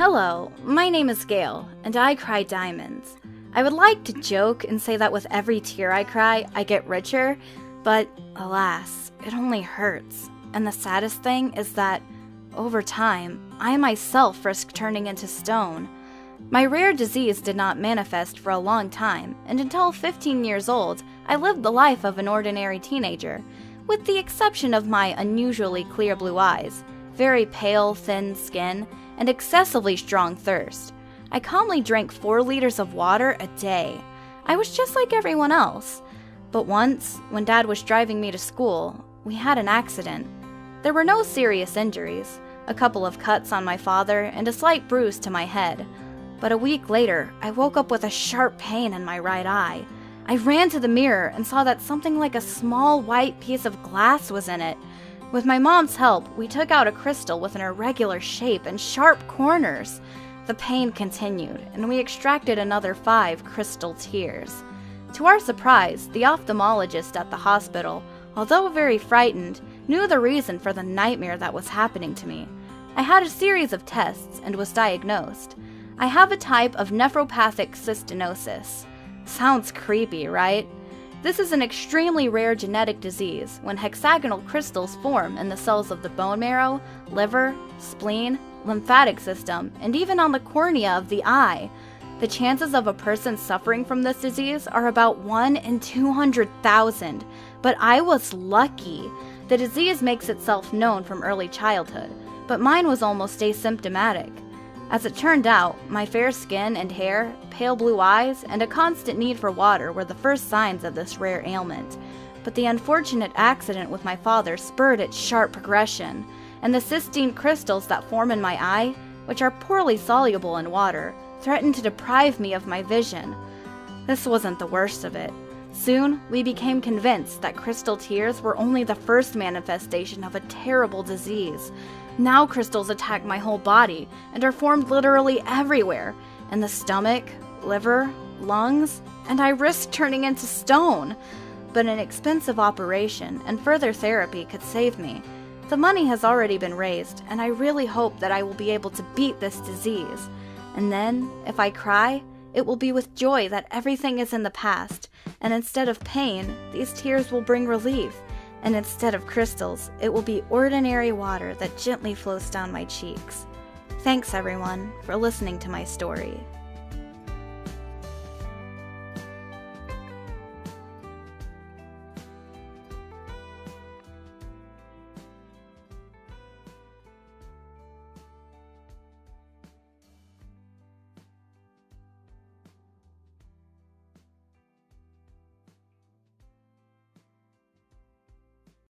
Hello, my name is Gail, and I cry diamonds. I would like to joke and say that with every tear I cry, I get richer, but alas, it only hurts. And the saddest thing is that, over time, I myself risk turning into stone. My rare disease did not manifest for a long time, and until 15 years old, I lived the life of an ordinary teenager, with the exception of my unusually clear blue eyes, very pale, thin skin, and excessively strong thirst. I calmly drank 4 liters of water a day. I was just like everyone else. But once, when Dad was driving me to school, we had an accident. There were no serious injuries, a couple of cuts on my father and a slight bruise to my head. But a week later, I woke up with a sharp pain in my right eye. I ran to the mirror and saw that something like a small white piece of glass was in it. With my mom's help, we took out a crystal with an irregular shape and sharp corners. The pain continued, and we extracted another 5 crystal tears. To our surprise, the ophthalmologist at the hospital, although very frightened, knew the reason for the nightmare that was happening to me. I had a series of tests and was diagnosed. I have a type of nephropathic cystinosis. Sounds creepy, right? This is an extremely rare genetic disease when hexagonal crystals form in the cells of the bone marrow, liver, spleen, lymphatic system, and even on the cornea of the eye. The chances of a person suffering from this disease are about 1 in 200,000, but I was lucky. The disease makes itself known from early childhood, but mine was almost asymptomatic. As it turned out, my fair skin and hair, pale blue eyes, and a constant need for water were the first signs of this rare ailment. But the unfortunate accident with my father spurred its sharp progression, and the cystine crystals that form in my eye, which are poorly soluble in water, threatened to deprive me of my vision. This wasn't the worst of it. Soon, we became convinced that crystal tears were only the first manifestation of a terrible disease. Now crystals attack my whole body and are formed literally everywhere, in the stomach, liver, lungs, and I risk turning into stone. But an expensive operation and further therapy could save me. The money has already been raised, and I really hope that I will be able to beat this disease. And then, if I cry, it will be with joy that everything is in the past, and instead of pain, these tears will bring relief. And instead of crystals, it will be ordinary water that gently flows down my cheeks. Thanks everyone for listening to my story.